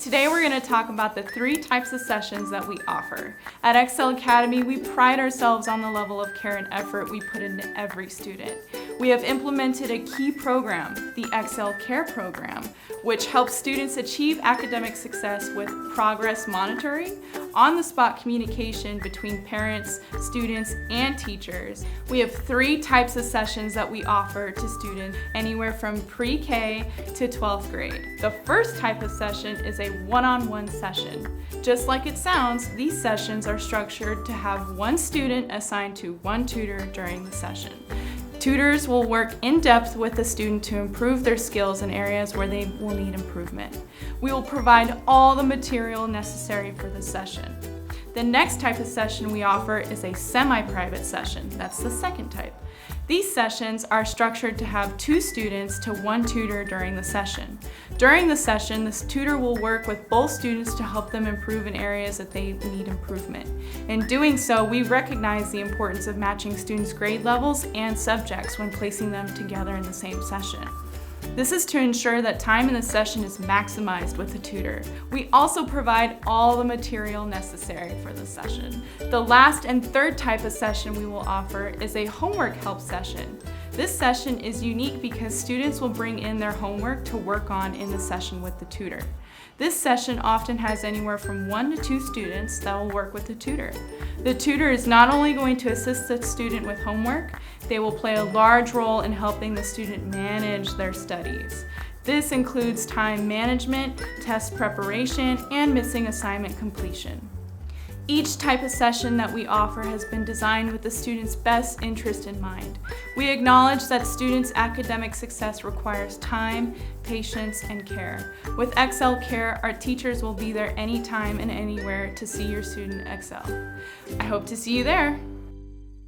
Today we're going to talk about the 3 types of sessions that we offer. At Excel Academy, we pride ourselves on the level of care and effort we put into every student. We have implemented a key program, the Excel Care program, which helps students achieve academic success with progress monitoring, on-the-spot communication between parents, students, and teachers. We have 3 types of sessions that we offer to students anywhere from pre-K to 12th grade. The first type of session is a one-on-one session. Just like it sounds, these sessions are structured to have one student assigned to one tutor during the session. Tutors will work in depth with the student to improve their skills in areas where they will need improvement. We will provide all the material necessary for the session. The next type of session we offer is a semi-private session. That's the second type. These sessions are structured to have 2 students to 1 tutor during the session. During the session, this tutor will work with both students to help them improve in areas that they need improvement. In doing so, we recognize the importance of matching students' grade levels and subjects when placing them together in the same session. This is to ensure that time in the session is maximized with the tutor. We also provide all the material necessary for the session. The last and third type of session we will offer is a homework help session. This session is unique because students will bring in their homework to work on in the session with the tutor. This session often has anywhere from 1 to 2 students that will work with the tutor. The tutor is not only going to assist the student with homework, they will play a large role in helping the student manage their studies. This includes time management, test preparation, and missing assignment completion. Each type of session that we offer has been designed with the student's best interest in mind. We acknowledge that students' academic success requires time, patience, and care. With Excel Care, our teachers will be there anytime and anywhere to see your student excel. I hope to see you there.